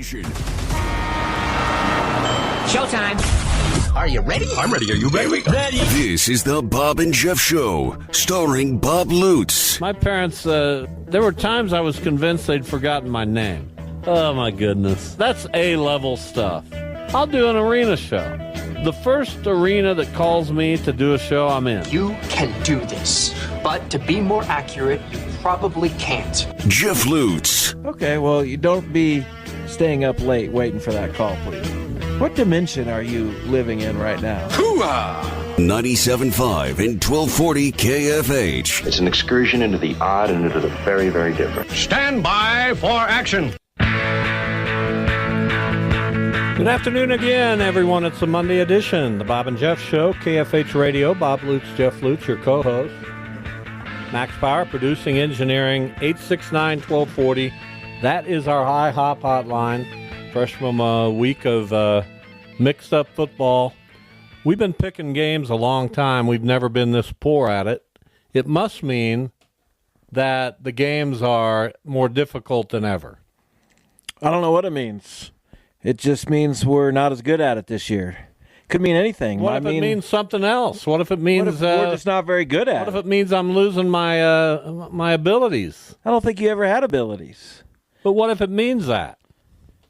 station. Showtime. Are you ready? I'm ready. Are you ready? Ready. This is the Bob and Jeff Show, starring Bob Lutz. My parents, there were times I was convinced they'd forgotten my name. Oh, my goodness. That's A-level stuff. I'll do an arena show. The first arena that calls me to do a show, I'm in. You can do this, but to be more accurate, you probably can't. Jeff Lutz. Okay, well, you don't be staying up late waiting for that call, please. What dimension are you living in right now? Hoo-ah! 97.5 and 1240 KFH. It's an excursion into the odd and into the very, very different. Stand by for action. Good afternoon again, everyone. It's the Monday edition, the Bob and Jeff Show, KFH Radio. Bob Lutz, Jeff Lutz, your co-host. Max Power, producing, engineering, 869-1240. That is our high hop hotline. Fresh from a week of mixed-up football. We've been picking games a long time. We've never been this poor at it. It must mean that the games are more difficult than ever. I don't know what it means. It just means we're not as good at it this year. Could mean anything. What if it means something else? What if it means what if we're just not very good at it? What if it means I'm losing my abilities? I don't think you ever had abilities. But what if it means that?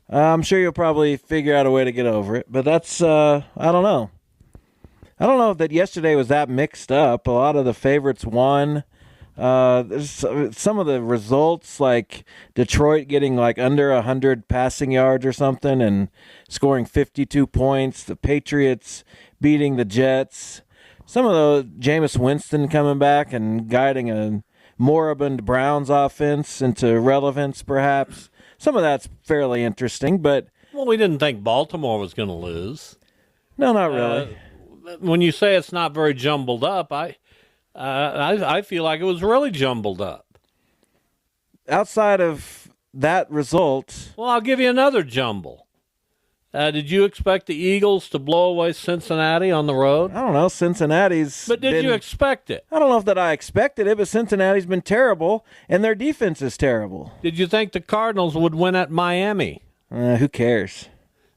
I'm sure you'll probably figure out a way to get over it. But that's, I don't know. I don't know that yesterday was that mixed up. A lot of the favorites won. There's some of the results, like Detroit getting like under 100 passing yards or something and scoring 52 points. The Patriots beating the Jets. Some of those, Jameis Winston coming back and guiding a moribund Browns offense into relevance, perhaps. Some of that's fairly interesting, but... Well, we didn't think Baltimore was going to lose. No, not really. When you say it's not very jumbled up, I feel like it was really jumbled up. Outside of that result... Well, I'll give you another jumble. Did you expect the Eagles to blow away Cincinnati on the road? I don't know. Cincinnati's But did you expect it? I don't know if that I expected it, but Cincinnati's been terrible, and their defense is terrible. Did you think the Cardinals would win at Miami? Who cares?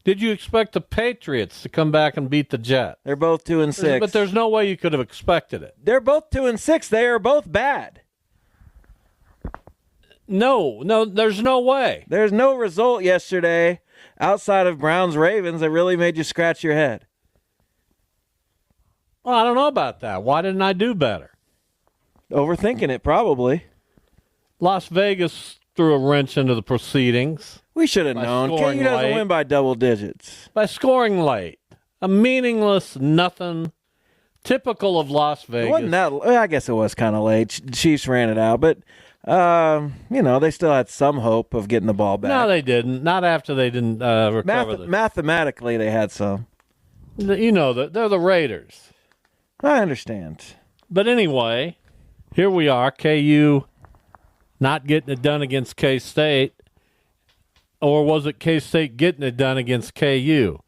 Did you expect the Patriots to come back and beat the Jets? They're both 2-6. But there's no way you could have expected it. They're both 2-6. They are both bad. No, there's no way. There's no result yesterday outside of Browns-Ravens that really made you scratch your head. Well, I don't know about that. Why didn't I do better? Overthinking it, probably. Las Vegas threw a wrench into the proceedings. We should have known. KU doesn't win by double digits. By scoring late. A meaningless nothing. Typical of Las Vegas. It wasn't that, I guess it was kind of late. Chiefs ran it out, but... they still had some hope of getting the ball back. No, they didn't. Not after they didn't recover Mathematically, they had some. You know, they're the Raiders. I understand. But anyway, here we are, KU not getting it done against K-State. Or was it K-State getting it done against KU?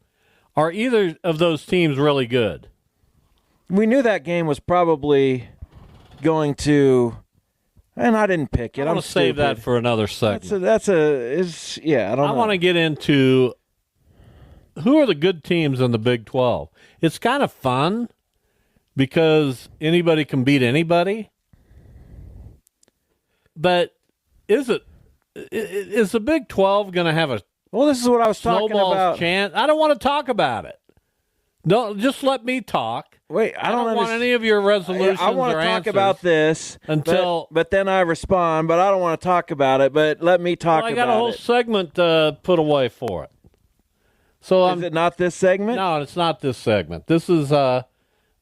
Are either of those teams really good? We knew that game was probably going to... And I didn't pick it. I'm going to save that for another segment. I want to get into who are the good teams in the Big 12. It's kind of fun because anybody can beat anybody. But is the Big 12 going to have a this is what I was talking about. Chance? I don't want to talk about it. Don't just let me talk. Wait, I don't want any of your resolutions. I want to talk about this but then I respond. But I don't want to talk about it. But let me talk about it. I got a whole segment put away for it. So is it not this segment? No, it's not this segment. This is our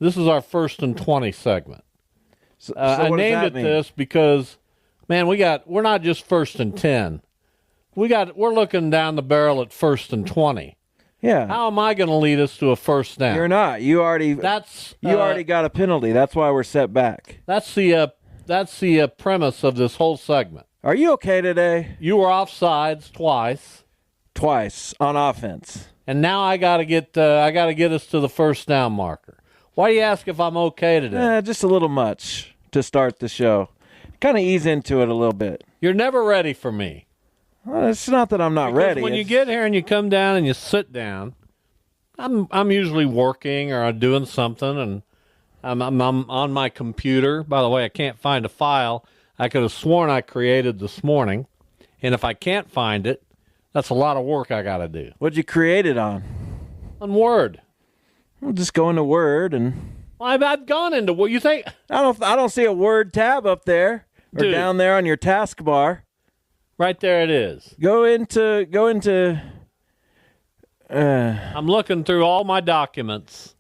1st and 20 segment. So I named it this because, man, we're not just 1st and 10. We're looking down the barrel at 1st and 20. Yeah. How am I going to lead us to a first down? You're not. You already got a penalty. That's why we're set back. That's the premise of this whole segment. Are you okay today? You were offsides twice. Twice on offense. And now I got to get us to the first down marker. Why do you ask if I'm okay today? Just a little much to start the show. Kind of ease into it a little bit. You're never ready for me. Well, it's not that I'm not Because ready. when you get here and you come down and you sit down, I'm usually working or I'm doing something, and I'm on my computer. By the way, I can't find a file I could have sworn I created this morning, and if I can't find it, that's a lot of work I got to do. What'd you create it on? On Word. Well, just go into Word and. I've gone into what you think. I don't see a Word tab up there or Dude. down there on your taskbar. Right there it is. Go into. I'm looking through all my documents.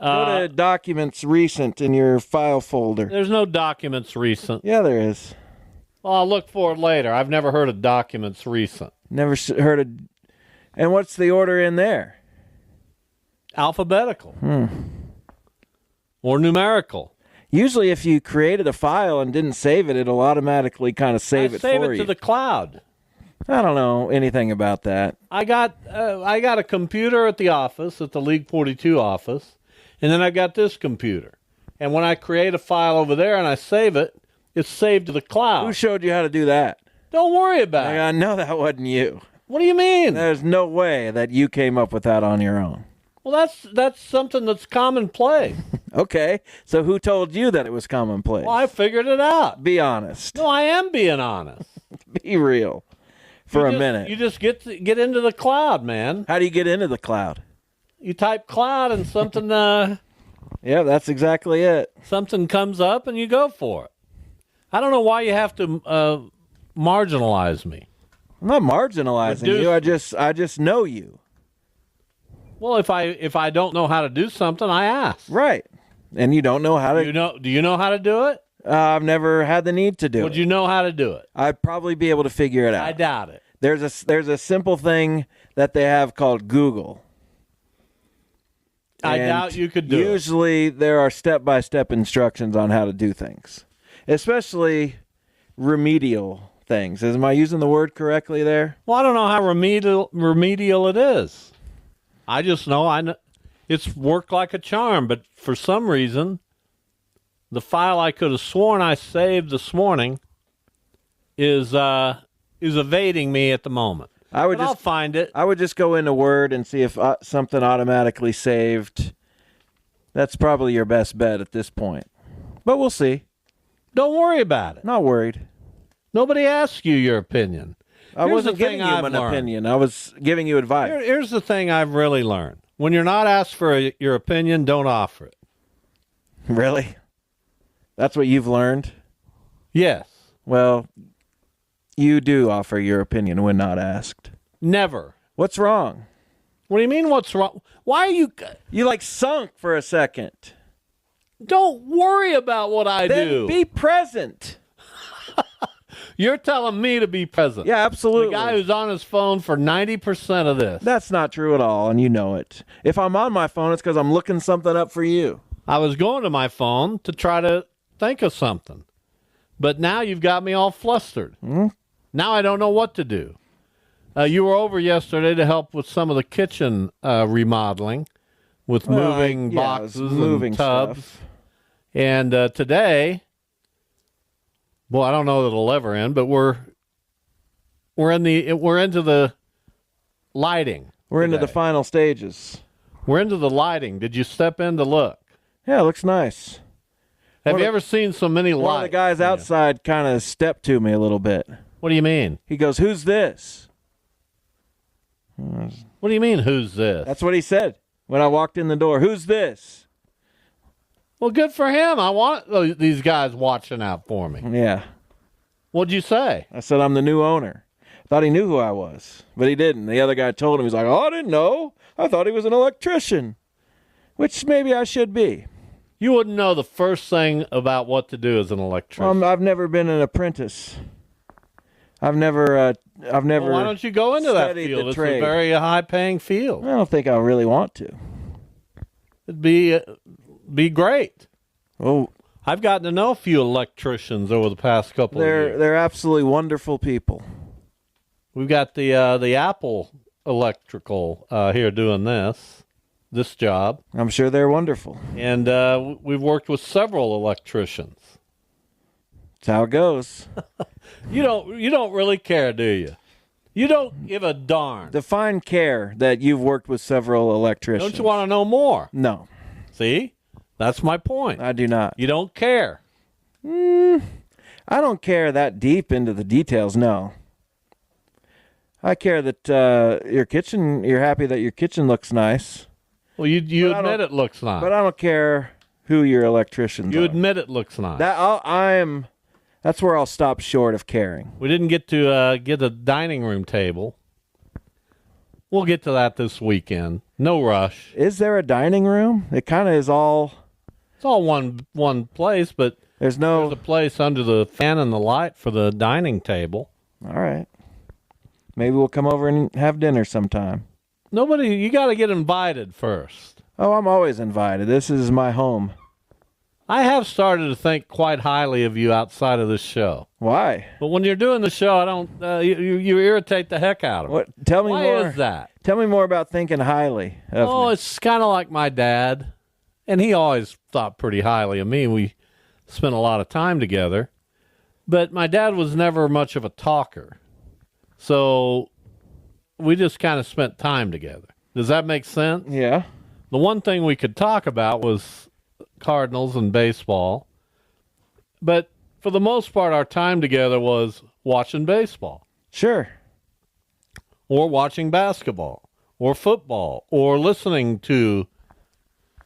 Go to Documents Recent in your file folder. There's no Documents Recent. Yeah, there is. Well, I'll look for it later. I've never heard of Documents Recent. Never heard of. And what's the order in there? Alphabetical. Or numerical. Usually, if you created a file and didn't save it, it'll automatically kind of save it for you. Save it to the cloud. I don't know anything about that. I got a computer at the office, at the League 42 office, and then I got this computer. And when I create a file over there and I save it, it's saved to the cloud. Who showed you how to do that? Don't worry about it. I know that wasn't you. What do you mean? There's no way that you came up with that on your own. Well, that's something that's commonplace. Okay, so who told you that it was commonplace? Well, I figured it out. Be honest. No, I am being honest. Be real for a minute. You just get into the cloud, man. How do you get into the cloud? You type cloud and something Yeah, that's exactly it. something comes up and you go for it. I don't know why you have to marginalize me. I'm not marginalizing you. I just know you. Well, if I don't know how to do something, I ask. Right. And you don't know how to. Do you know how to do it? I've never had the need to do Would it. you know how to do it? I'd probably be able to figure it out. I doubt it. There's a simple thing that they have called Google. I And doubt you could do it. Usually there are step-by-step instructions on how to do things, especially remedial things. Am I using the word correctly there? Well, I don't know how remedial it is. I just know it's worked like a charm, but for some reason, the file I could have sworn I saved this morning is evading me at the moment. I'll find it. I would just go into Word and see if something automatically saved. That's probably your best bet at this point. But we'll see. Don't worry about it. Not worried. Nobody asked you your opinion. I wasn't giving you an opinion. I was giving you advice. Here's the thing I've really learned. When you're not asked for your opinion, don't offer it. Really? That's what you've learned? Yes. Well, you do offer your opinion when not asked. Never. What's wrong? What do you mean what's wrong? Why are you... You like sunk for a second. Don't worry about what I do. Then be present. You're telling me to be present. Yeah, absolutely. The guy who's on his phone for 90% of this. That's not true at all, and you know it. If I'm on my phone, it's because I'm looking something up for you. I was going to my phone to try to think of something. But now you've got me all flustered. Mm-hmm. Now I don't know what to do. You were over yesterday to help with some of the kitchen remodeling with moving boxes moving and tubs. stuff. And today, well, I don't know that it'll ever end, but we're into the lighting. We're into today. the final stages. We're into the lighting. Did you step in to look? Yeah, it looks nice. Have you ever seen so many lights? One of the guys outside kind of stepped to me a little bit. What do you mean? He goes, "Who's this?" What do you mean, who's this? That's what he said when I walked in the door. "Who's this?" Well, good for him. I want these guys watching out for me. Yeah. What'd you say? I said, "I'm the new owner." Thought he knew who I was, but he didn't. The other guy told him. He's like, "Oh, I didn't know. I thought he was an electrician," which maybe I should be. You wouldn't know the first thing about what to do as an electrician. I've never been an apprentice. I've never. Well, why don't you go into that studied field? the It's trade. a very high-paying field. I don't think I really want to. It'd be great. Oh, I've gotten to know a few electricians over the past couple of years. they're absolutely wonderful people. We've got the Apple Electrical here doing this job, I'm sure they're wonderful. and we've worked with several electricians. That's how it goes. You don't really care, do you? You don't give a darn. Define care that you've worked with several electricians. Don't you want to know more? No. See? That's my point. I do not. You don't care. I don't care that deep into the details, no. I care that you're happy that your kitchen looks nice. Well, you admit it looks nice. But I don't care who your electricians are. You admit it looks nice. That's where I'll stop short of caring. We didn't get to get a dining room table. We'll get to that this weekend. No rush. Is there a dining room? It kind of is all... It's all one place, but there's a place under the fan and the light for the dining table. All right. Maybe we'll come over and have dinner sometime. You got to get invited first. Oh, I'm always invited. This is my home. I have started to think quite highly of you outside of this show. Why? But when you're doing the show, I don't. You irritate the heck out of me. What? Tell me more. Why is that? Tell me more about thinking highly of me. It's kind of like my dad, and he always thought pretty highly of me. We spent a lot of time together, but my dad was never much of a talker, so we just kind of spent time together. Does that make sense? Yeah. The one thing we could talk about was Cardinals and baseball, but for the most part, our time together was watching baseball. Sure. Or watching basketball, or football, or listening to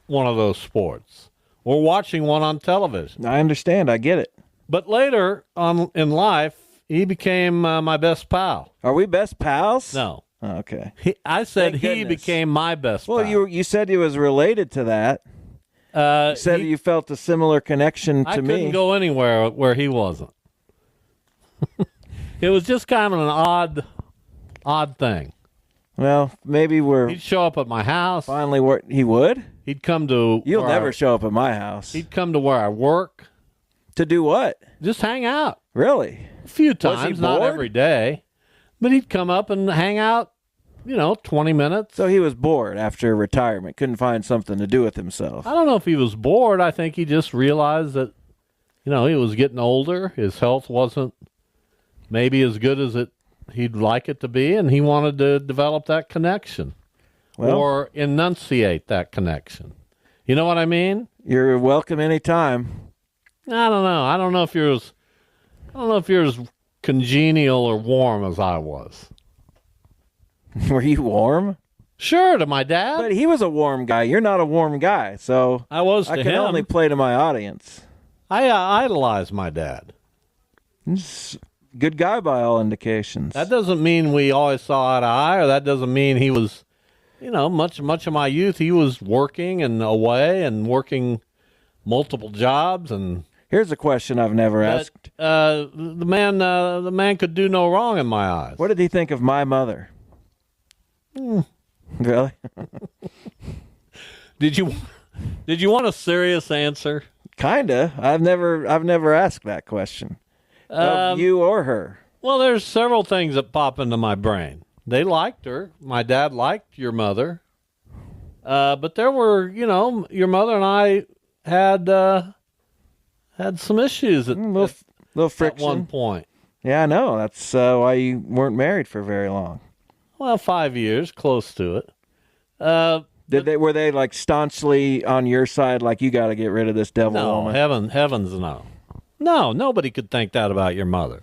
one of those sports, or watching one on television. I understand. I get it. But later on in life, he became my best pal. Are we best pals? No. Oh, okay. I said Thank he goodness. became my best pal. Well, you said he was related to that. You said you felt a similar connection to me. I couldn't go anywhere where he wasn't. It was just kind of an odd thing. Well, maybe He'd show up at my house. finally he would? He'd come to... You'll never show up at my house. He'd come to where I work. To do what? Just hang out. Really? A few Was he times, not bored? every day. But he'd come up and hang out, 20 minutes. So he was bored after retirement, couldn't find something to do with himself. I don't know if he was bored. I think he just realized that, he was getting older. His health wasn't maybe as good as he'd like it to be, and he wanted to develop that connection or enunciate that connection. You know what I mean? You're welcome anytime. I don't know. I don't know if you're as congenial or warm as I was. Were you warm? Sure, to my dad. But he was a warm guy. You're not a warm guy, so I was to I can him. only play to my audience. I idolized my dad. He's a good guy by all indications. That doesn't mean we always saw eye to eye, or that doesn't mean he was, much of my youth he was working and away and working multiple jobs. And here's a question I've never asked. the man could do no wrong in my eyes. What did he think of my mother? Really? Did you want a serious answer? Kinda. I've never asked that question of you or her. Well, there's several things that pop into my brain. They liked her. My dad liked your mother. But there were, your mother and I had some issues at Little friction. at one point. Yeah, I know. That's why you weren't married for very long. Well, 5 years, close to it. Were they like staunchly on your side, like you got to get rid of this devil No, woman? heavens no. No, nobody could think that about your mother.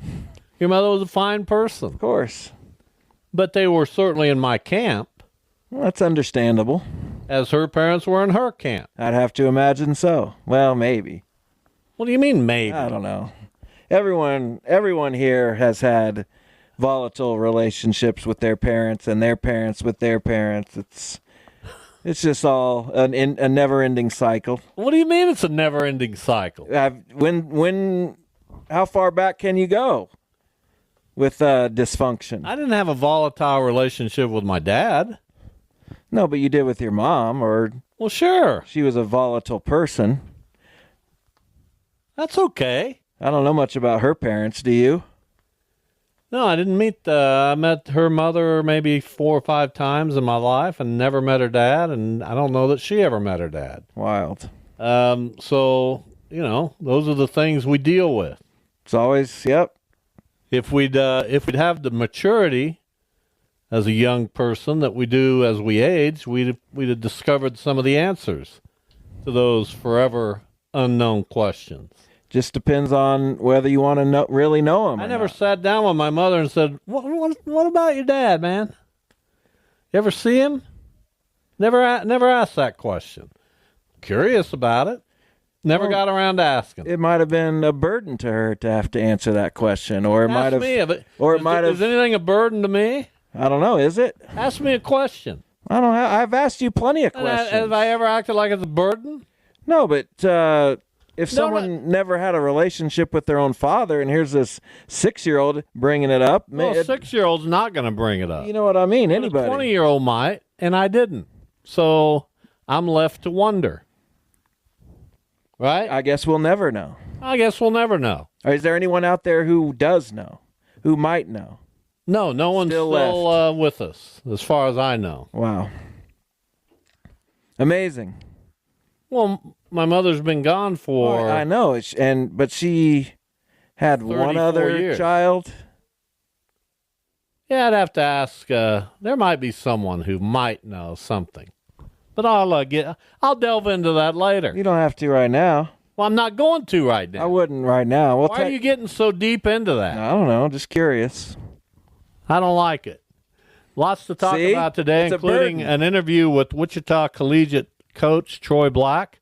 Your mother was a fine person. Of course. But they were certainly in my camp, Well, that's understandable. as her parents were in her camp. I'd have to imagine so. Well, maybe. What do you mean, maybe? I don't know. Everyone here has had volatile relationships with their parents and their parents with their parents. It's just all a never-ending cycle. What do you mean it's a never-ending cycle? How far back can you go with dysfunction? I didn't have a volatile relationship with my dad. No, but you did with your mom, or Well, sure. she was a volatile person. That's okay. I don't know much about her parents, do you? No, I didn't I met her mother maybe 4 or 5 times in my life and never met her dad, and I don't know that she ever met her dad. Wild. So, those are the things we deal with. It's always, yep. If we'd have the maturity as a young person that we do as we age, we'd have discovered some of the answers to those forever unknown questions. Just depends on whether you want to really know him. I never sat down with my mother and said, what about your dad, man? You ever see him? Never asked that question. Curious about it. Never got around to asking. It might have been a burden to her to have to answer that question, or it might have. Is anything a burden to me? I don't know. Is it? Ask me a question. I don't know. I've asked you plenty of questions. Have I ever acted like it's a burden? No, but if someone never had a relationship with their own father, and here's this 6-year-old bringing it up, well, a 6-year-old's not going to bring it up. You know what I mean? Anybody. A 20-year-old might, and I didn't. So I'm left to wonder. Right? I guess we'll never know. Or is there anyone out there who does know, who might know? No, no one's still with us, as far as I know. Wow. Amazing. Well, my mother's been gone for... I know, but she had one other years. child. Yeah, I'd have to ask. There might be someone who might know something. But I'll delve into that later. You don't have to right now. Well, I'm not going to right now. I wouldn't right now. Why are you getting so deep into that? I don't know. Just curious. I don't like it. Lots to talk about today, including an interview with Wichita Collegiate coach Troy Black.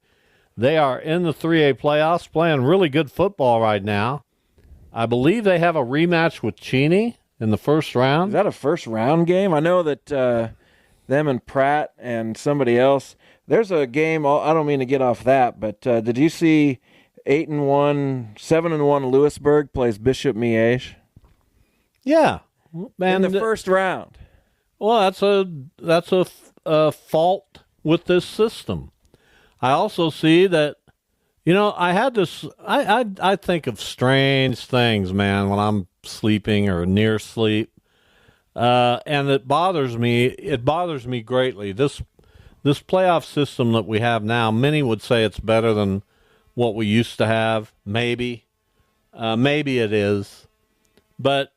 They are in the 3A playoffs, playing really good football right now. I believe they have a rematch with Cheney in the first round. Is that a first round game? I know that them and Pratt and somebody else. There's a game. I don't mean to get off that, but did you see 7-1 Lewisburg plays Bishop Miege? Yeah, in the first round. Well, that's a fault with this system. I also see that, I had this. I think of strange things, man, when I'm sleeping or near sleep. And it bothers me. It bothers me greatly. This playoff system that we have now, many would say it's better than what we used to have. Maybe it is. But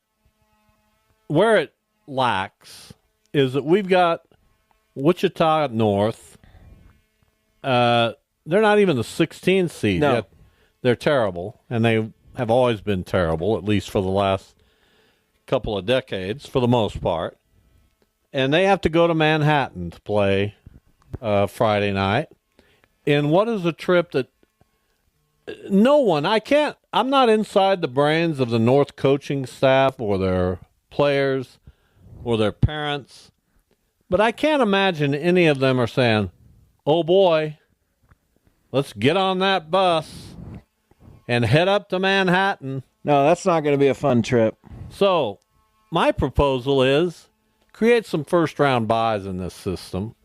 where it lacks is that we've got Wichita North. They're not even the 16th seed. No. Yet. They're terrible, and they have always been terrible, at least for the last couple of decades, for the most part. And they have to go to Manhattan to play Friday night. And what is a trip that I'm not inside the brains of the North coaching staff or their players or their parents, but I can't imagine any of them are saying, oh boy, let's get on that bus and head up to Manhattan. No, that's not going to be a fun trip. So my proposal is create some first-round buys in this system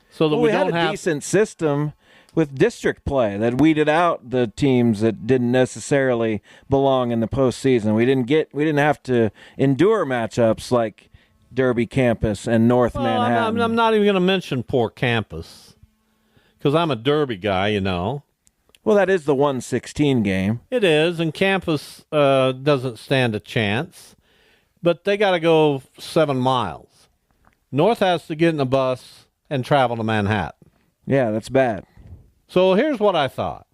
so that we don't had a have decent system with district play that weeded out the teams that didn't necessarily belong in the postseason. We didn't have to endure matchups like Derby Campus and North Manhattan. I'm not even going to mention poor Campus because I'm a Derby guy, Well, that is the 1-16 game. It is, and Campus doesn't stand a chance. But they got to go 7 miles. North has to get in a bus and travel to Manhattan. Yeah, that's bad. So here's what I thought.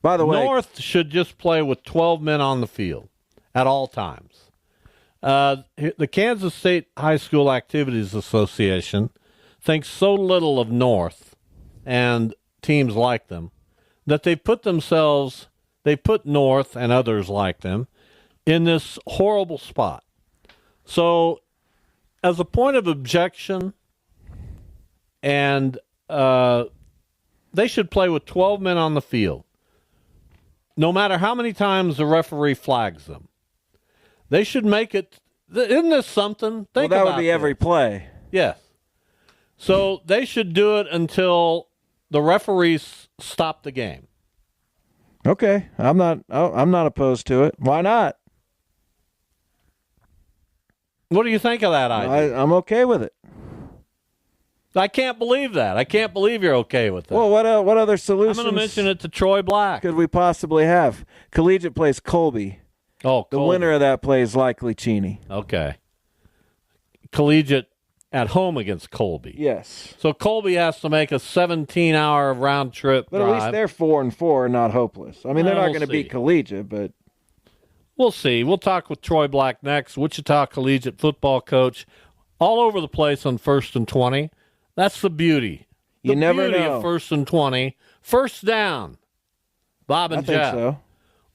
By the way, North should just play with 12 men on the field at all times. The Kansas State High School Activities Association thinks so little of North and teams like them that they put North and others like them in this horrible spot. So, as a point of objection, and they should play with 12 men on the field, no matter how many times the referee flags them. They should make it. Isn't this something? Well, that would be every play. Yes. So they should do it until the referees stop the game. Okay, I'm not opposed to it. Why not? What do you think of that idea? I'm okay with it. I can't believe that. I can't believe you're okay with that. Well, what other solutions? I'm going to mention it to Troy Black. Could we possibly have? Collegiate plays Colby. Oh, the winner of that play is likely Cheney. Okay. Collegiate at home against Colby. Yes. So Colby has to make a 17-hour round trip But drive. at least they're 4-4 and not hopeless. I mean, they're not We'll going to see. be collegiate, but We'll see. We'll talk with Troy Black next, Wichita Collegiate football coach, all over the place on 1st and 20. That's the beauty. You never beauty know. of 1st and 20. First down. Bob and I think Jeff. so.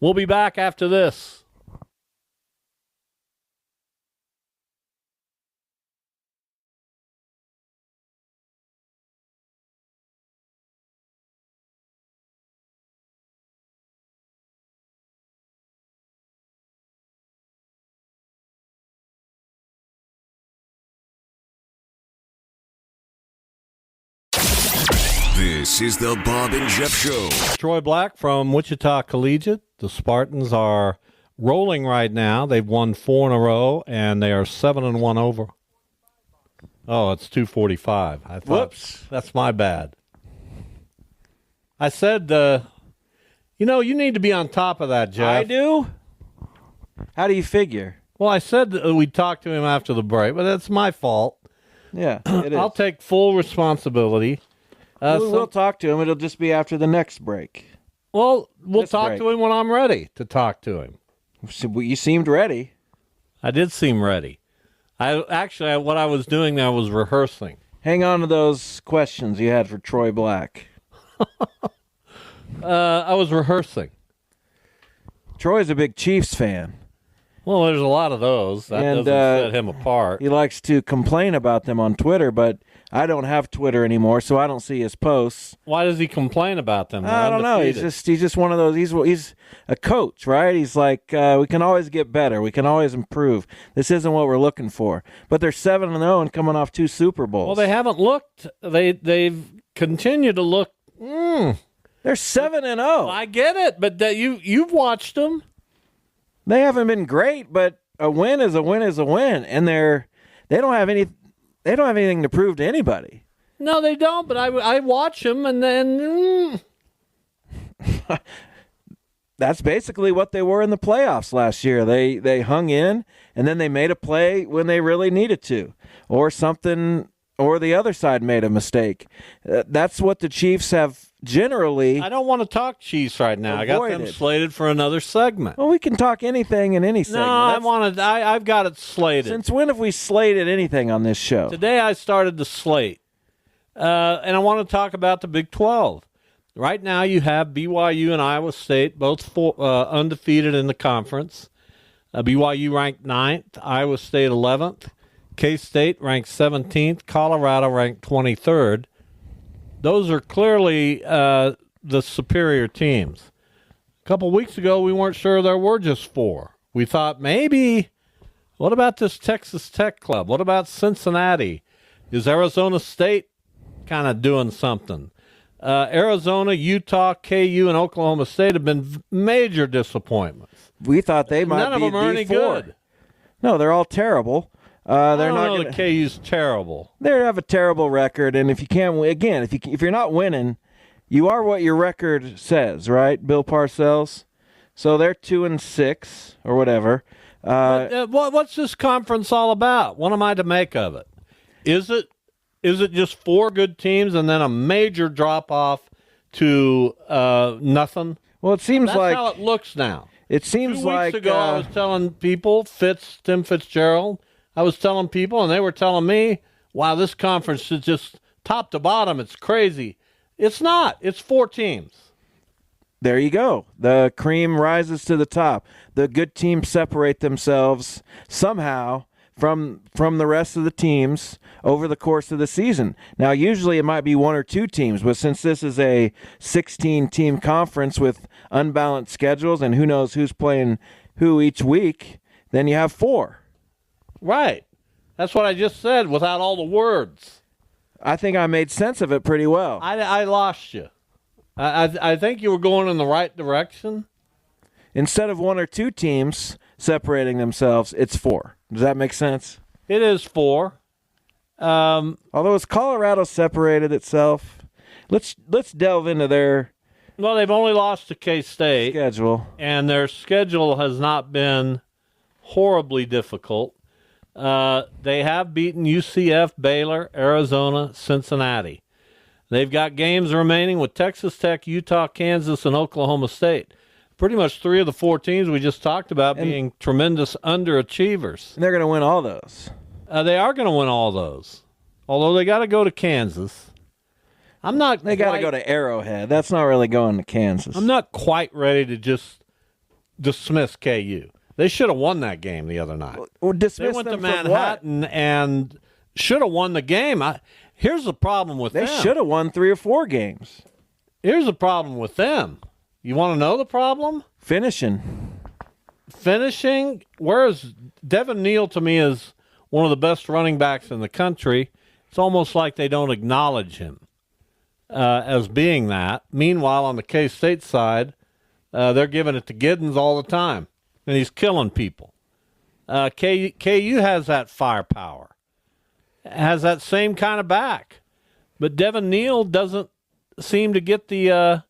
We'll be back after this. This is the Bob and Jeff Show. Troy Black from Wichita Collegiate. The Spartans are rolling right now. They've won 4 in a row, and they are 7-1 over. Oh, it's 2:45. I thought, Whoops. That's my bad. I said, you need to be on top of that, Jeff. I do? How do you figure? Well, I said that we'd talk to him after the break, but that's my fault. Yeah, it is. I'll take full responsibility. We'll talk to him. It'll just be after the next break. We'll This talk break. to him when I'm ready to talk to him. So, well, you seemed ready. I did seem ready. What I was doing there was rehearsing. Hang on to those questions you had for Troy Black. I was rehearsing. Troy's a big Chiefs fan. Well, there's a lot of those. That And, doesn't set him apart. He likes to complain about them on Twitter, but I don't have Twitter anymore, so I don't see his posts. Why does he complain about them? They're I don't know. undefeated. He's just one of those. He's a coach, right? He's like, we can always get better. We can always improve. This isn't what we're looking for. But they're 7-0 and coming off 2 Super Bowls. Well, they haven't looked. They've continued to look. They're 7-0. I get it, but you've watched them. They haven't been great, but a win is a win is a win, and they don't have anything to prove to anybody. No, they don't. But I watch them, and then That's basically what they were in the playoffs last year. They hung in, and then they made a play when they really needed to, or something, or the other side made a mistake. That's what the Chiefs have generally. I don't want to talk Chiefs right now. I got them Avoided. slated for another segment. Well, we can talk anything in any segment. No, I've got it slated. Since when have we slated anything on this show? Today I started the slate, and I want to talk about the Big 12. Right now you have BYU and Iowa State, both undefeated in the conference. BYU ranked 9th, Iowa State 11th, K-State ranked 17th, Colorado ranked 23rd. Those are clearly the superior teams. A couple weeks ago, we weren't sure there were just 4. We thought maybe, what about this Texas Tech club? What about Cincinnati? Is Arizona State kind of doing something? Arizona, Utah, KU, and Oklahoma State have been major disappointments. We thought they might None of be them are any D4. good. No, they're all terrible. I They're don't not know gonna, that KU's terrible. They have a terrible record, and if you can't win again, if you're not winning, you are what your record says, right, Bill Parcells? So they're 2-6 or whatever. What's this conference all about? What am I to make of it? Is it just 4 good teams and then a major drop off to nothing? Well, it seems That's like how it looks now. it seems 2 like weeks ago, I was telling people, Tim Fitzgerald, I was telling people, and they were telling me, wow, this conference is just top to bottom. It's crazy. It's not. It's 4 teams. there you go. The cream rises to the top. The good teams separate themselves somehow from the rest of the teams over the course of the season. Now, usually it might be 1 or 2 teams, but since this is a 16-team conference with unbalanced schedules and who knows who's playing who each week, then you have 4. Right. That's what I just said without all the words. I think I made sense of it pretty well. I lost you. I think you were going in the right direction. Instead of 1 or 2 teams separating themselves, it's 4. Does that make sense? It is 4. Although as Colorado separated itself, let's delve into their Well, they've only lost to K-State, schedule. and their schedule has not been horribly difficult. They have beaten UCF, Baylor, Arizona, Cincinnati. They've got games remaining with Texas Tech, Utah, Kansas, and Oklahoma State. Pretty much 3 of the 4 teams we just talked about being tremendous underachievers. And they're going to win all those. They are going to win all those, although they got to go to Kansas. They got to go to Arrowhead. That's not really going to Kansas. I'm not quite ready to just dismiss KU. They should have won that game the other night. Well, They went to Manhattan and should have won the game. Here's the problem with them. They should have won 3 or 4 games. Here's the problem with them. You want to know the problem? Finishing. Whereas Devin Neal, to me, is one of the best running backs in the country. It's almost like they don't acknowledge him as being that. Meanwhile, on the K-State side, they're giving it to Giddens all the time, and he's killing people. KU has that firepower, has that same kind of back. But Devin Neal doesn't seem to get the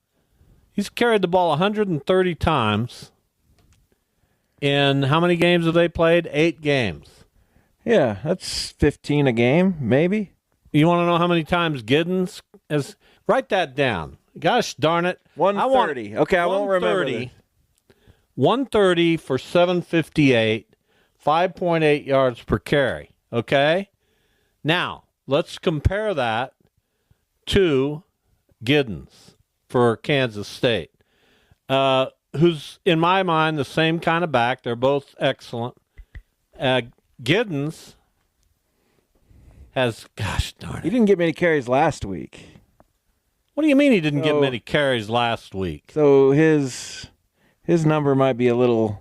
he's carried the ball 130 times. In how many games have they played? 8 games. Yeah, that's 15 a game, maybe. You want to know how many times Giddens has? Write that down. Gosh darn it. 130. Okay, I won't remember that. 130 for 758, 5.8 yards per carry. Okay? Now, let's compare that to Giddens for Kansas State, who's, in my mind, the same kind of back. They're both excellent. Giddens has, gosh darn it. He didn't get many carries last week. What do you mean he didn't get many carries last week? So his number might be a little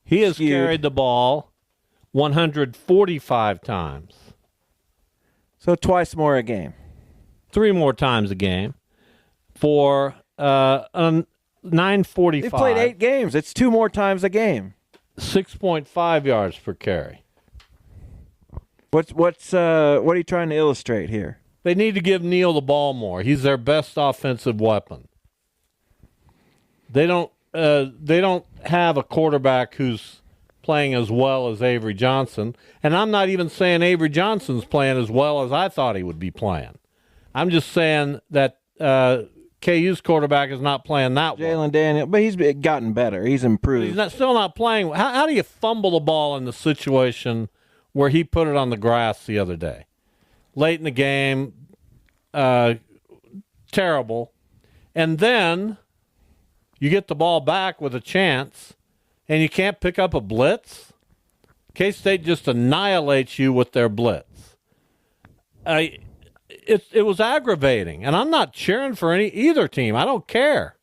He has skewed. carried the ball 145 times. So twice more a game. 3 more times a game for 945. They played 8 games. It's 2 more times a game. 6.5 yards per carry. What are you trying to illustrate here? They need to give Neal the ball more. He's their best offensive weapon. They don't have a quarterback who's playing as well as Avery Johnson, and I'm not even saying Avery Johnson's playing as well as I thought he would be playing. I'm just saying that KU's quarterback is not playing that well. Jalen Daniel, but he's gotten better. He's improved. He's still not playing. How do you fumble the ball in the situation where he put it on the grass the other day? Late in the game, terrible. And then you get the ball back with a chance, and you can't pick up a blitz? K-State just annihilates you with their blitz. It was aggravating, and I'm not cheering for either team. I don't care.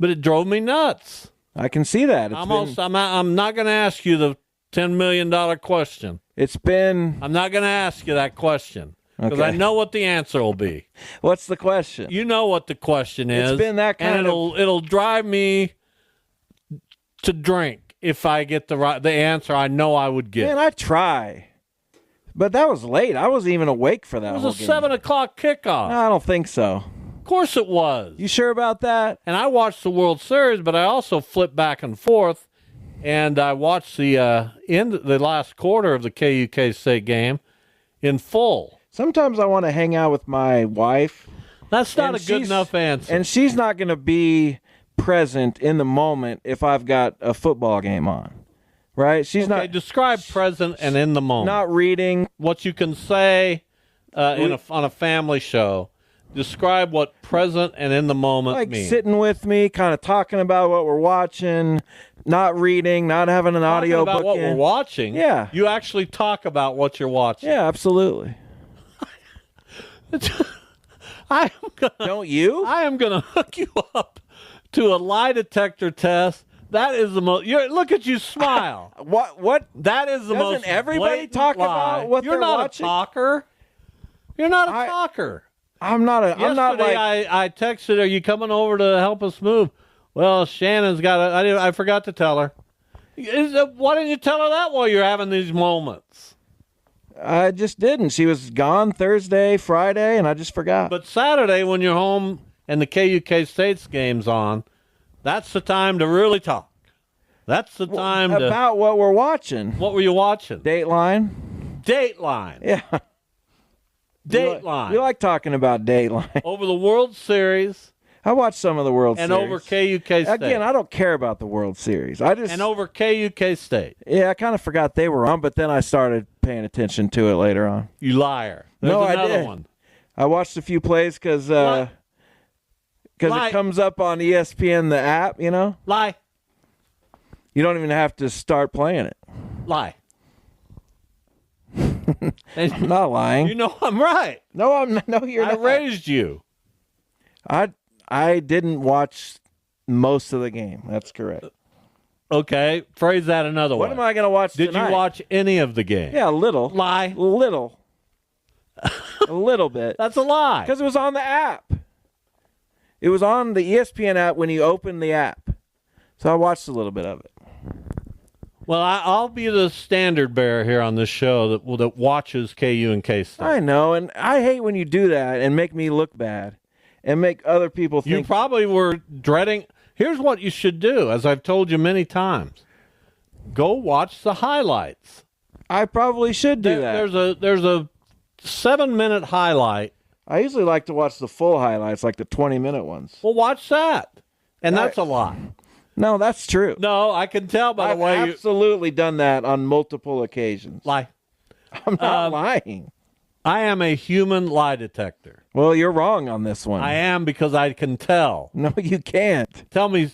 But it drove me nuts. I can see that. I'm not going to ask you the $10 million question. I'm not going to ask you that question because I know what the answer will be. What's the question? You know what the question is. It's been that kind it'll drive me to drink if I get the answer I know I would get. Man, I try. But that was late. I wasn't even awake for that. It was a 7 o'clock kickoff. No, I don't think so. Of course it was. You sure about that? And I watched the World Series, but I also flipped back and forth, and I watched the last quarter of the KU State game in full. Sometimes I want to hang out with my wife. That's not a good enough answer. And she's not going to be present in the moment if I've got a football game on. Right? She's not. Describe present and in the moment. Not reading. What you can say on a family show. Describe what present and in the moment like means. Sitting with me, kind of talking about what we're watching, not reading, not having an audio book about what we're watching. Yeah. You actually talk about what you're watching. Yeah, absolutely. Don't you? I am going to hook you up to a lie detector test. That is the most. Look at you smile. What? That is the most. Doesn't everybody blatant talk lie. about what they're watching? You're not a talker. You're not a talker. I'm not a. Yesterday, I'm not like. I texted her. Are you coming over to help us move? Well, Shannon's got. I forgot to tell her. Why didn't you tell her that while you're having these moments? I just didn't. She was gone Thursday, Friday, and I just forgot. But Saturday, when you're home and the KU State's game's on, that's the time to really talk. That's the time to... About what we're watching. What were you watching? Dateline. Dateline. Yeah. Dateline. We like talking about Dateline. Over the World Series. I watched some of the World and Series. And over KUK State. Again, I don't care about the World Series. And over KUK State. Yeah, I kind of forgot they were on, but then I started paying attention to it later on. You liar. There's I did. One. I watched a few plays because it comes up on ESPN, the app, you know? Lie. You don't even have to start playing it. Lie. I'm not lying. You know I'm right. No, I'm not. No, you're not. I raised you. I didn't watch most of the game. That's correct. Okay, phrase that another way. What am I going to watch tonight? Did you watch any of the game? Yeah, a little. Lie. Little. A little bit. That's a lie. Because it was on the app. It was on the ESPN app when you opened the app. So I watched a little bit of it. Well, I'll be the standard bearer here on this show that watches KU and K-State. I know, and I hate when you do that and make me look bad and make other people think. You probably were dreading. Here's what you should do, as I've told you many times. Go watch the highlights. I probably should do that. There's a 7-minute highlight. I usually like to watch the full highlights, like the 20-minute ones. Well, watch that. And that's a lie. No, that's true. No, I can tell by the way I've absolutely done that on multiple occasions. Lie. I'm not lying. I am a human lie detector. Well, you're wrong on this one. I am because I can tell. No, you can't. Tell me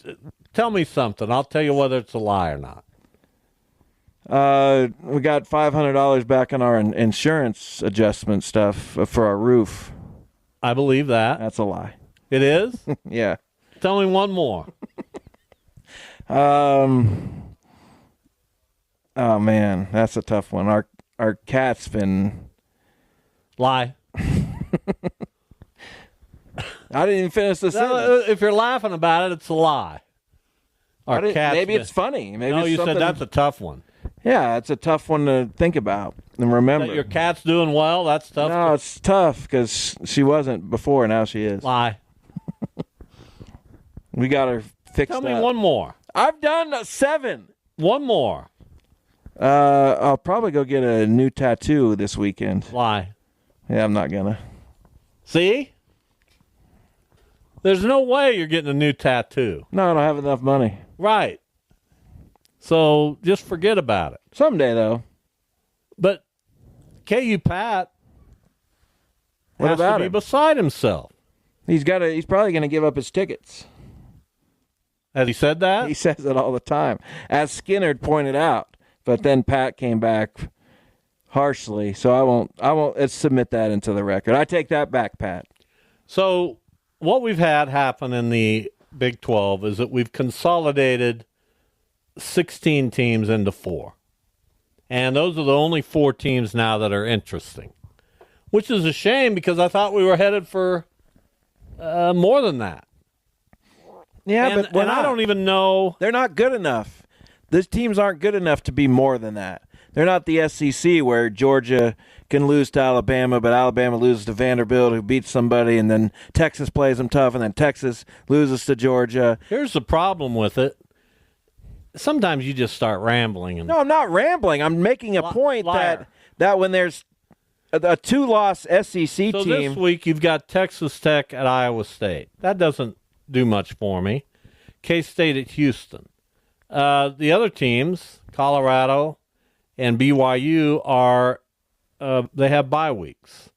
something. I'll tell you whether it's a lie or not. We got $500 back on our insurance adjustment stuff for our roof. I believe that. That's a lie. It is? Yeah. Tell me one more. Oh man, that's a tough one. Our cat's been lie. I didn't even finish the sentence. If you're laughing about it, it's a lie. Maybe it's funny. Maybe no, it's you something... said that's a tough one. Yeah, it's a tough one to think about and remember. That your cat's doing well. That's tough. No, it's tough because she wasn't before. Now she is. Lie. We got her fixed. Tell me one more. I've done 7. One more. I'll probably go get a new tattoo this weekend. Lie. Yeah, I'm not gonna. See? There's no way you're getting a new tattoo. No, I don't have enough money. Right. So just forget about it. Someday, though. But KU Pat what has about to be him? Beside himself. He's probably going to give up his tickets. Has he said that? He says it all the time, as Skinner pointed out. But then Pat came back harshly, so I won't submit that into the record. I take that back, Pat. So what we've had happen in the Big 12 is that we've consolidated 16 teams into 4. And those are the only 4 teams now that are interesting, which is a shame because I thought we were headed for more than that. Yeah, but I don't even know. They're not good enough. These teams aren't good enough to be more than that. They're not the SEC where Georgia can lose to Alabama, but Alabama loses to Vanderbilt, who beats somebody, and then Texas plays them tough, and then Texas loses to Georgia. Here's the problem with it. Sometimes you just start rambling. No, I'm not rambling. I'm making a point that when there's a 2-loss SEC team. So this week you've got Texas Tech at Iowa State. That doesn't do much for me. K-State at Houston. The other teams, Colorado and BYU, they have bye weeks.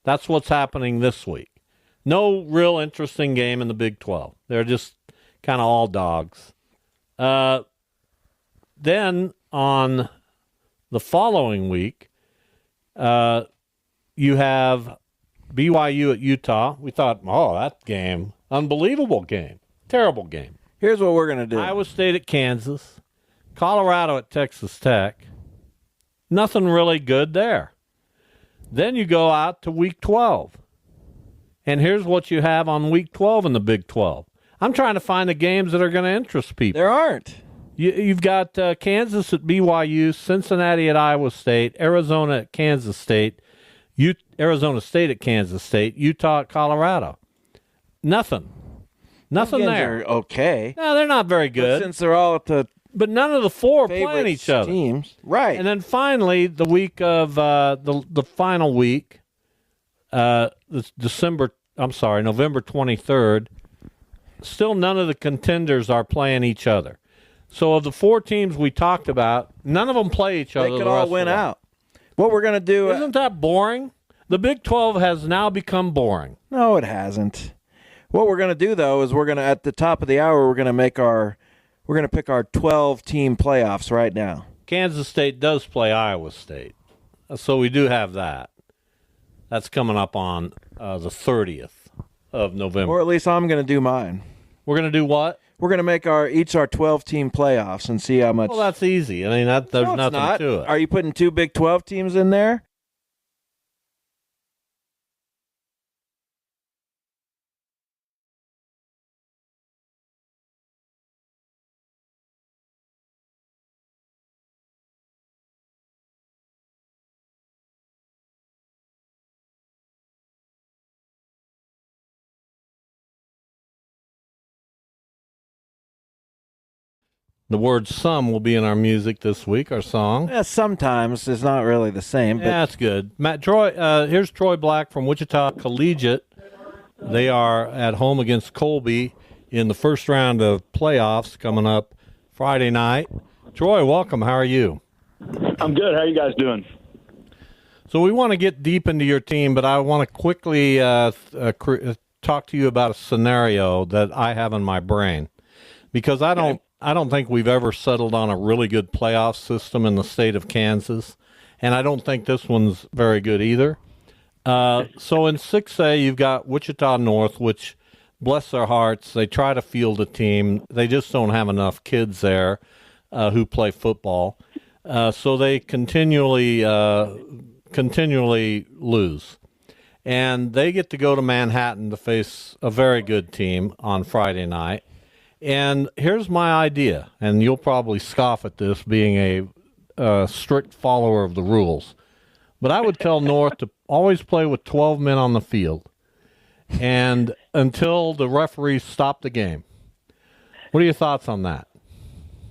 That's what's happening this week. No real interesting game in the Big 12. They're just kind of all dogs. Then on the following week, you have BYU at Utah. We thought, that game, unbelievable game, terrible game. Here's what we're going to do. Iowa State at Kansas, Colorado at Texas Tech. Nothing really good there. Then you go out to Week 12. And here's what you have on Week 12 in the Big 12. I'm trying to find the games that are going to interest people. There aren't. You've got Kansas at BYU, Cincinnati at Iowa State, Arizona at Kansas State, Arizona State at Kansas State, Utah at Colorado. Nothing there. They're okay. No, they're not very good. But since they're all at the But none of the four are playing favorites each other. teams. Right. And then finally, the week of the final week, this November 23rd, still none of the contenders are playing each other. So of the four teams we talked about, none of them play each other. They could all win out. What we're going to do... Isn't that boring? The Big 12 has now become boring. No, it hasn't. What we're going to do, though, is we're going to, at the top of the hour, we're going to pick our 12-team playoffs right now. Kansas State does play Iowa State. So we do have that. That's coming up on the 30th of November. Or at least I'm going to do mine. We're going to do what? We're going to make our 12-team playoffs and see how much. Well, that's easy. I mean, there's No, nothing not. to it. Are you putting two Big 12 teams in there? The word "some" will be in our music this week, our song. Yeah, sometimes it's not really the same. But Yeah, that's good. Matt, Troy, here's Troy Black from Wichita Collegiate. They are at home against Colby in the first round of playoffs coming up Friday night. Troy, welcome. How are you? I'm good. How are you guys doing? So we want to get deep into your team, but I want to quickly talk to you about a scenario that I have in my brain, because I don't think we've ever settled on a really good playoff system in the state of Kansas, and I don't think this one's very good either. So in 6A, you've got Wichita North, which, bless their hearts, they try to field a team. They just don't have enough kids there who play football. So they continually lose. And they get to go to Manhattan to face a very good team on Friday night. And here's my idea, and you'll probably scoff at this being a strict follower of the rules. But I would tell North to always play with 12 men on the field and until the referees stop the game. What are your thoughts on that?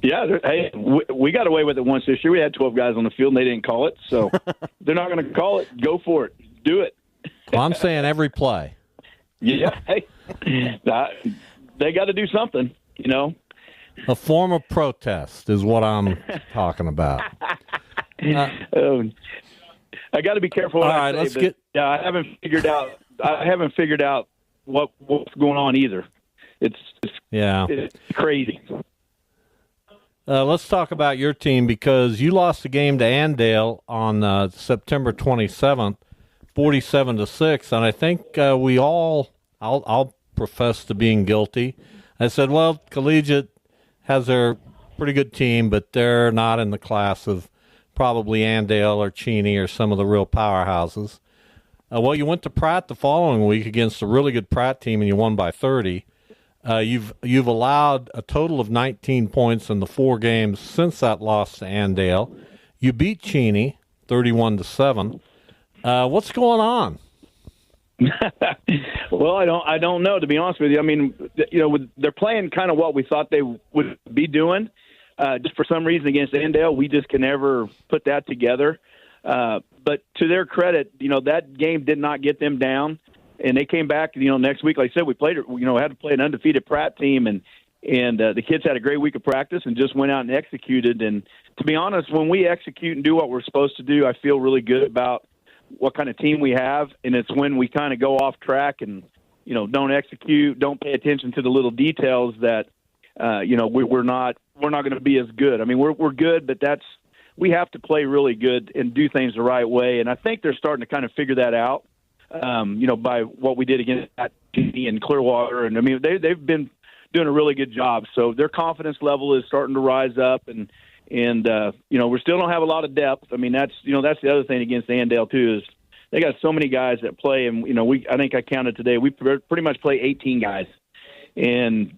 Yeah, hey, we got away with it once this year. We had 12 guys on the field, and they didn't call it. So they're not going to call it. Go for it. Do it. Well, I'm saying every play. Yeah, hey, they got to do something, you know. A form of protest is what I'm talking about. I got to be careful. All right, let's get. Yeah, I haven't figured out what's going on either. It's crazy. Let's talk about your team, because you lost the game to Andale on September 27th, 47-6, and I think I'll profess to being guilty. I said, well, Collegiate has their pretty good team, but they're not in the class of probably Andale or Cheney or some of the real powerhouses. Well, you went to Pratt the following week against a really good Pratt team, and you won by 30. You've allowed a total of 19 points in the 4 games since that loss to Andale. You beat Cheney 31-7. What's going on? Well, I don't know, to be honest with you. I mean, they're playing kind of what we thought they would be doing. Just for some reason against Andale, we just can never put that together. But to their credit, that game did not get them down, and they came back. Next week, like I said, we played. Had to play an undefeated Pratt team, and the kids had a great week of practice and just went out and executed. And to be honest, when we execute and do what we're supposed to do, I feel really good about what kind of team we have. And it's when we kind of go off track and don't execute, don't pay attention to the little details that we're not going to be as good. I mean, we're good, but we have to play really good and do things the right way. And I think they're starting to kind of figure that out, by what we did against Cheney and Clearwater. And I mean, they've been doing a really good job. So their confidence level is starting to rise up, and we still don't have a lot of depth. I mean, that's the other thing against Andale too, is they got so many guys that play. And, I think I counted today, we pretty much play 18 guys. And,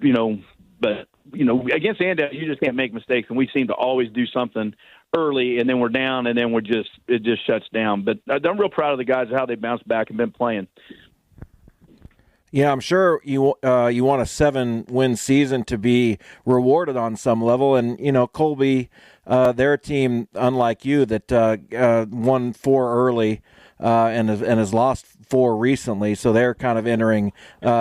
but against Andale, you just can't make mistakes. And we seem to always do something early, and then we're down, and then it just shuts down. But I'm real proud of the guys, how they bounced back and been playing. Yeah, I'm sure you want a 7-win season to be rewarded on some level, and Colby, they're a team unlike you that won 4 early and has lost 4 recently, so they're kind of entering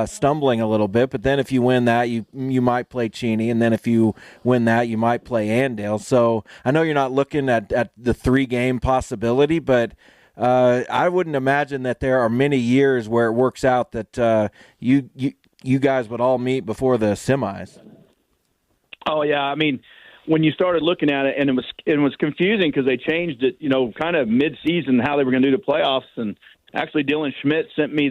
stumbling a little bit. But then if you win that, you might play Cheney, and then if you win that, you might play Andale. So I know you're not looking at the 3-game possibility, but I wouldn't imagine that there are many years where it works out that you guys would all meet before the semis. Oh yeah, I mean, when you started looking at it, and it was confusing because they changed it, kind of mid-season how they were going to do the playoffs, and actually Dylan Schmidt sent me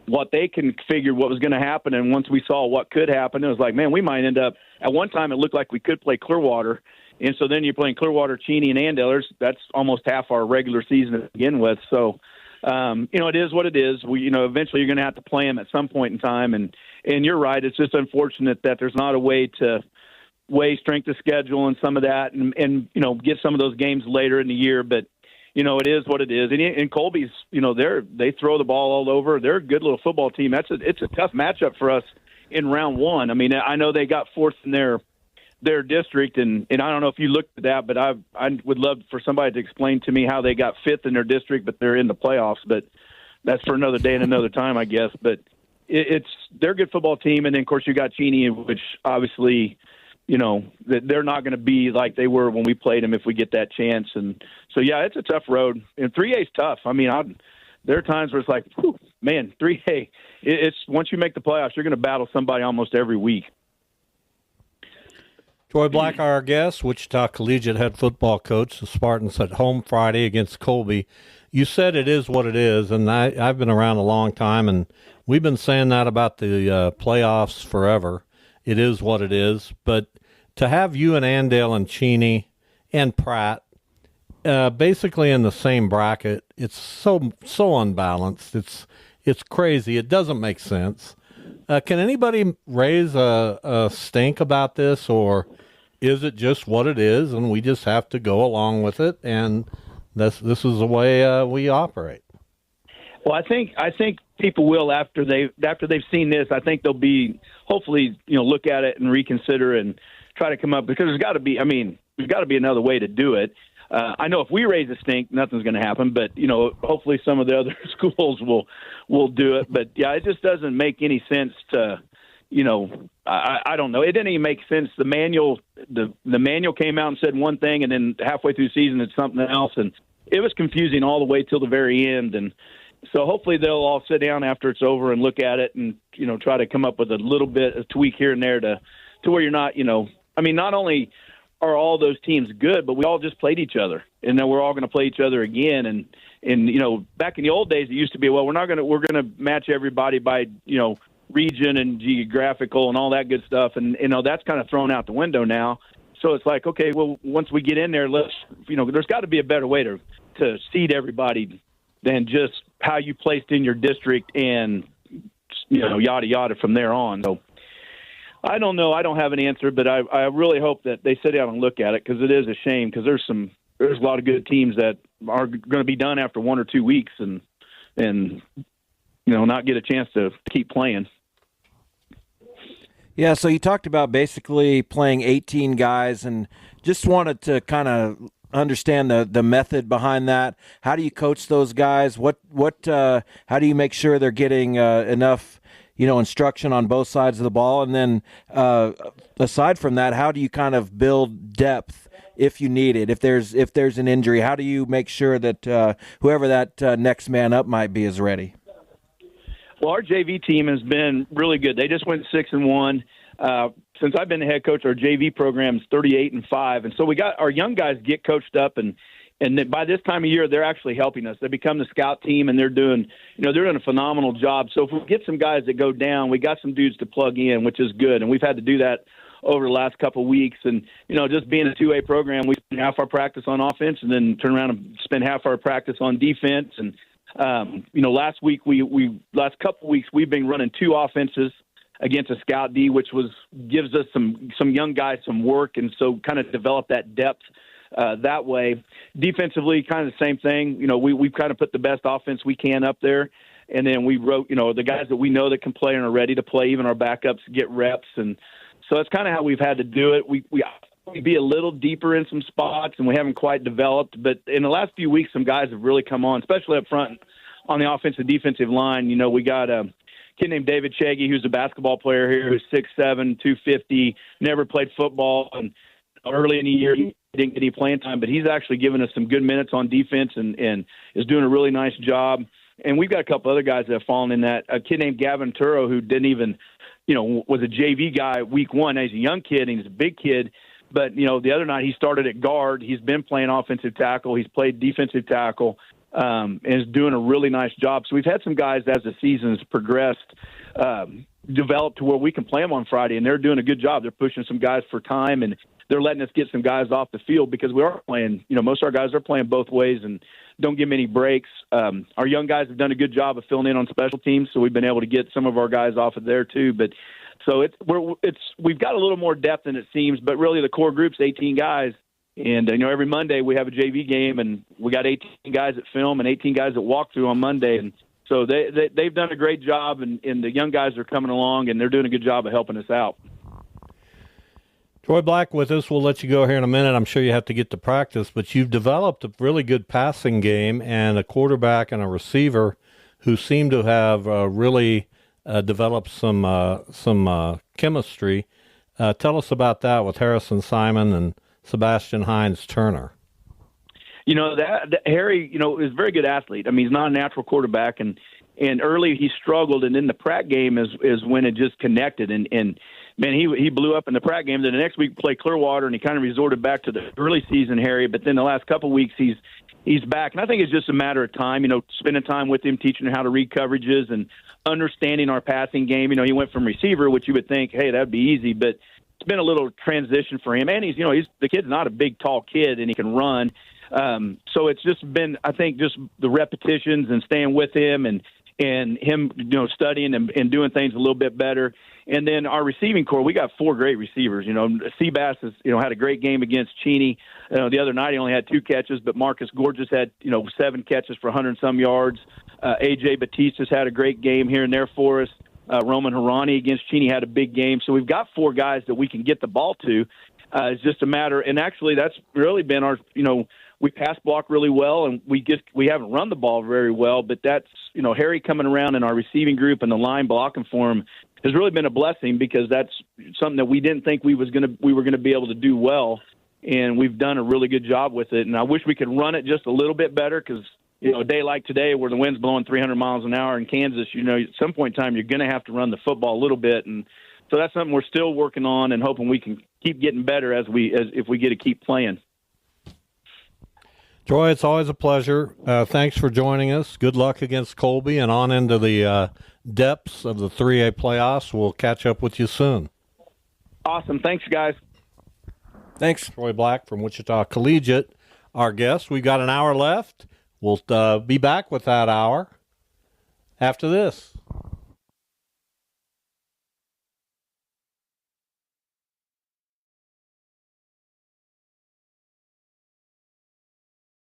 what they configured what was going to happen, and once we saw what could happen, it was like, man, we might end up. At one time, it looked like we could play Clearwater. And so then you're playing Clearwater, Cheney, and Andale. That's almost half our regular season to begin with. So, it is what it is. Eventually you're going to have to play them at some point in time. And you're right. It's just unfortunate that there's not a way to weigh strength of schedule and some of that and get some of those games later in the year. But, it is what it is. And Colby's, they throw the ball all over. They're a good little football team. It's a tough matchup for us in round 1. I mean, I know they got 4th in their district, and I don't know if you looked at that, but I would love for somebody to explain to me how they got 5th in their district, but they're in the playoffs. But that's for another day and another time, I guess. But they're a good football team, and then of course you got Cheney, which obviously they're not going to be like they were when we played them if we get that chance. And so yeah, it's a tough road, and 3A is tough. I mean, there are times where it's like, whew, man, 3A. It's once you make the playoffs, you're going to battle somebody almost every week. Troy Black, our guest, Wichita Collegiate head football coach. The Spartans at home Friday against Colby. You said it is what it is, and I've been around a long time, and we've been saying that about the playoffs forever. It is what it is. But to have you and Andale and Cheney and Pratt basically in the same bracket, it's so unbalanced. It's crazy. It doesn't make sense. Can anybody raise a stink about this, or is it just what it is, and we just have to go along with it, and this is the way we operate? Well, I think people will after they've seen this. I think they'll be hopefully look at it and reconsider and try to come up, because there's got to be another way to do it. I know if we raise a stink, nothing's going to happen, but hopefully some of the other schools will do it. But yeah, it just doesn't make any sense to, I don't know. It didn't even make sense. The manual came out and said one thing, and then halfway through the season it's something else, and it was confusing all the way till the very end. And so hopefully they'll all sit down after it's over and look at it and try to come up with a little bit of tweak here and there to where you're not, I mean, not only are all those teams good, but we all just played each other, and then we're all going to play each other again. And back in the old days, it used to be, well, we're going to match everybody by, region and geographical and all that good stuff. And, that's kind of thrown out the window now. So it's like, okay, well, once we get in there, let's, there's got to be a better way to seed everybody than just how you placed in your district and, yada, yada from there on. So I don't know. I don't have an answer, but I really hope that they sit down and look at it, because it is a shame, because there's a lot of good teams that are going to be done after 1 or 2 weeks and not get a chance to keep playing. Yeah, so you talked about basically playing 18 guys, and just wanted to kind of understand the method behind that. How do you coach those guys? How do you make sure they're getting enough instruction on both sides of the ball? And then aside from that, how do you kind of build depth if you need it? If there's an injury, how do you make sure that whoever that next man up might be is ready? Well, our JV team has been really good. They just went 6-1. Since I've been the head coach, our JV program's 38-5, and so we got our young guys get coached up, and then by this time of year, they're actually helping us. They become the scout team, and they're doing a phenomenal job. So if we get some guys that go down, we got some dudes to plug in, which is good, and we've had to do that over the last couple of weeks. And just being a 2A program, we spend half our practice on offense, and then turn around and spend half our practice on defense. And last couple of weeks we've been running 2 offenses against a scout D, which gives us some young guys some work, and so kind of develop that depth that way. Defensively, kind of the same thing. We've kind of put the best offense we can up there. And then we wrote, the guys that we know that can play and are ready to play, even our backups get reps. And so that's kind of how we've had to do it. We be a little deeper in some spots, and we haven't quite developed. But in the last few weeks, some guys have really come on, especially up front on the offensive defensive line. We got a kid named David Chaggy, who's a basketball player here, who's 6'7", 250, never played football. And early in the year, he didn't get any playing time, but he's actually given us some good minutes on defense and is doing a really nice job. And we've got a couple other guys that have fallen in that. A kid named Gavin Turo, who didn't even, was a JV guy week one. Now, he's a young kid and he's a big kid. But, the other night he started at guard. He's been playing offensive tackle. He's played defensive tackle and is doing a really nice job. So we've had some guys as the season's progressed developed to where we can play them on Friday, and they're doing a good job. They're pushing some guys for time, and they're letting us get some guys off the field because we are playing, most of our guys are playing both ways and don't give them any breaks. Our young guys have done a good job of filling in on special teams, so we've been able to get some of our guys off of there too. But so we've got a little more depth than it seems, but really the core group's 18 guys. And, every Monday we have a JV game, and we got 18 guys at film and 18 guys that walk through on Monday. And so they've done a great job, and the young guys are coming along, and they're doing a good job of helping us out. Troy Black with us. We'll let you go here in a minute. I'm sure you have to get to practice, but you've developed a really good passing game and a quarterback and a receiver who seem to have really developed some chemistry. Tell us about that with Harrison Simon and Sebastian Hines-Turner. That Harry, is a very good athlete. I mean, he's not a natural quarterback, and early he struggled, and then the prac game is when it just connected, and man, he blew up in the prac game. Then the next week played Clearwater, and he kind of resorted back to the early season Harry. But then the last couple of weeks he's back, and I think it's just a matter of time. Spending time with him, teaching him how to read coverages and understanding our passing game. He went from receiver, which you would think, hey, that'd be easy, but it's been a little transition for him. And he's the kid's not a big, tall kid, and he can run. So it's just been, I think, just the repetitions and staying with him and him, studying and doing things a little bit better. And then our receiving core, we got four great receivers. Seabass has, had a great game against Cheney. The other night he only had 2 catches, but Marcus Gorgeous had, 7 catches for 100-some yards. A.J. Batista's had a great game here and there for us. Roman Harani against Cheney had a big game. So we've got 4 guys that we can get the ball to. It's just a matter, and actually that's really been our, we pass block really well, and we haven't run the ball very well, but that's, Harry coming around in our receiving group and the line blocking for him has really been a blessing because that's something that we didn't think we were going to be able to do well, and we've done a really good job with it. And I wish we could run it just a little bit better because, a day like today where the wind's blowing 300 miles an hour in Kansas, at some point in time you're going to have to run the football a little bit, and so that's something we're still working on and hoping we can keep getting better as if we get to keep playing. Troy, it's always a pleasure. Thanks for joining us. Good luck against Colby and on into the depths of the 3A playoffs. We'll catch up with you soon. Awesome. Thanks, guys. Thanks. Troy Black from Wichita Collegiate, our guest. We've got an hour left. We'll be back with that hour after this.